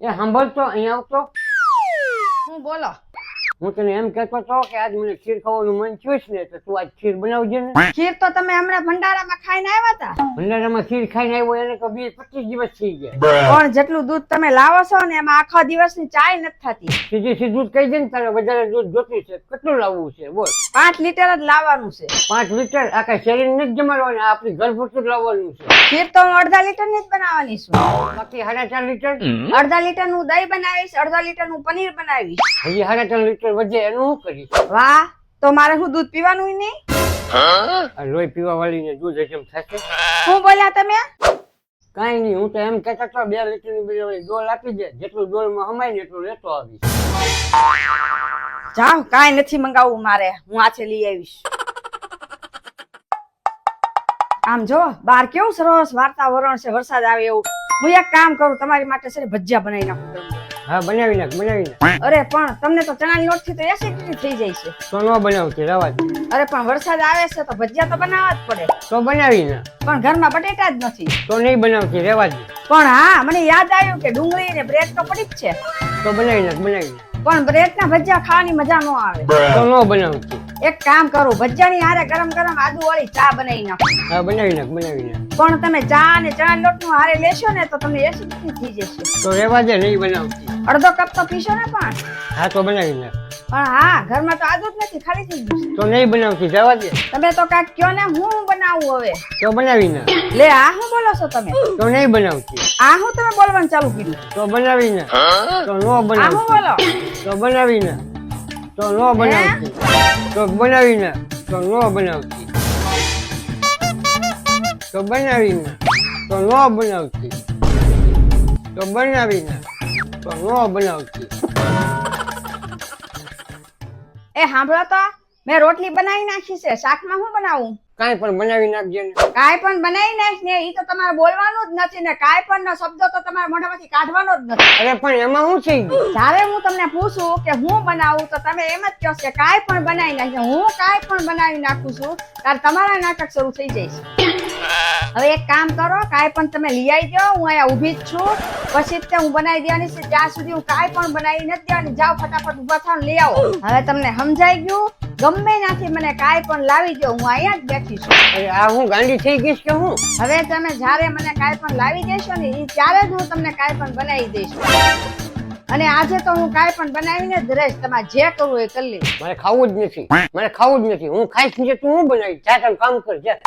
એ સાંભળ તો અહીંયા આવતો. હું બોલો. હું તને એમ કહેતો હતો કે આજ મને ખીર ખાવાનું મન થયું છે ને તો તું આજ ખીર બનાવજે ને. ખીર તો તમે હમણાં ભંડારામાં ખાઈને આવ્યા હતા. ભંડારામાં ખીર ખાઈને આવ્યો એને તો 20-25 દિવસ થઈ ગયા. પણ જેટલું દૂધ તમે લાવો છો ને એમાં આખા દિવસની ચાય નથી થતી. સીધું કહી દે ને તારે વધારે દૂધ જોતું છે. કેટલું લાવવું છે બોલ? 5 લીટર જ લાવવાનું છે. 5 લીટર? આખા શરીર નથી જમાડવાનું, આપણી ઘર પૂરતું જ લાવવાનું છે. ખીર તો હું 1/2 લીટર ની જ બનાવવાની છું. બાકી 4.5 લીટર? 1/2 લીટર નું દહીં બનાવીશ, 1/2 લીટર નું પનીર બનાવીશ. હજી 4.5 લીટર વધે એનું શું કરીશ? વાહ, તો મારે હું દૂધ પીવાનું નહીં? આ લોહી પીવા વાળીને દૂધ હજમ થશે? શું બોલ્યા તમે? કાંઈ નહીં, હું તો એમ કહેતો હતો 2 લીટરની બધી ડોલ આપી દે, જેટલું ડોલમાં હમાય ને એટલું લેતો આવીશ. જાઓ, કાંઈ નથી મંગાવવું મારે, હું આછે લઈ આવીશ. આમ જો બહાર કેવું સરસ વાતાવરણ છે, વરસાદ આવે એવું. હું એક કામ કરું, તમારી માટે છે ને ભજીયા બનાવી નાખું. હા, બનાવી નાખ. અરે પણ તમને તો ચણાની લોટ થી તો એસિડિટી થઈ જાય છે. તો ન બનાવતી, રહેવા દે. અરે પણ વરસાદ આવે છે તો ભજીયા તો બનાવવા જ પડે. તો બનાવી ના. પણ ઘરમાં બટેટા જ નથી. તો નહીં બનાવતી, રહેવા દે. પણ હા, મને યાદ આવ્યું કે ડુંગળી ને બ્રેડ તો પડી જ છે. તો બનાવી નાખ. પણ બ્રેડ ના ભજીયા ખાવાની મજા ન આવે. તો ન બનાવતી. એક કામ કરું, ભજીયાની હારે ગરમ ગરમ આદુ વાળી ચા બનાવી નાખું. હા, બનાવી નાખ. પણ તમે ચા અને ચણા લોટ નું હારે લેશો ને તો તમને એસિડિટી થઈ જશે. તો રહેવા દે, નહીં બનાવતી. અડધો કપ તો પીશો ને પણ. હા, તો બનાવી નાખ. પણ હા, ઘરમાં તો આદુ જ નથી, ખાલી થઈ ગયું છે. તો નહીં બનાવતી, જવા દે. તમે તો કાંઈક કયો ને, હું બનાવું હવે. તો બનાવી નાખ. લે, આ શું બોલો છો તમે? તો નહીં બનાવતી. આ હું તમે બોલવાનું ચાલુ કર્યું? તો બનાવી નાખ. તો ન આ શું બનાવતી. બોલો? તો બનાવી નાખ. તો ન બનાવતી. તો બનાવી નાખ. તો ન બનાવતી. તો બનાવી નાખ. તો ન બનાવતી. તો બનાવી નાખ. તો ન બનાવતી. એ સાંભળો તો, મેં રોટલી બનાવી નાખી છે, શાકમાં શું બનાવું? કાંઈ પણ બનાવી નાખજે ને. કાંઈ પણ બનાવી નાખ ને, ઈ તો તમારે બોલવાનું જ નથી ને, કાંઈ પણ નો શબ્દ તો તમારા મોઢામાંથી કાઢવાનો જ નથી. અરે પણ એમાં શું થઈ ગયું? જ્યારે હું તમને પૂછું કે હું બનાવું તો તમે એમ જ કહો કે કાંઈ પણ બનાવી નાખે. હું કાંઈ પણ બનાવી નાખું છું ત્યારે તમારા નાટક શરૂ થઈ જાય છે. હવે એક કામ કરો, કાંઈ પણ તમે લઈ આવી દો, હું અહીંયા ઊભી જ છું, પછી જ તે હું બનાવી દેવાની છે. ત્યાં સુધી હું કાંઈ પણ બનાવી નથી દેવાની. જાઓ ફટાફટ ઊભા થાવ લઈ આવો. હવે તમને સમજાઈ ગયું? ગમે ત્યાંથી મને કાંઈ પણ લાવી દો, હું અહીંયા જ બેઠી છું. અરે આ હું ગાંડી થઈ ગઈશ કે હું? હવે તમે જ્યારે મને કાંઈ પણ લાવી દેશો ને એ ત્યારે જ હું તમને કાંઈ પણ બનાવી દઈશ. અને આજે તો હું કાંઈ પણ બનાવીને જ રહીશ. તમારે જે કરવું એ કરી લેજો. મારે ખાવું જ નથી. હું ખાઈશ ને તું હું બનાવી. જા, કામ કર જા.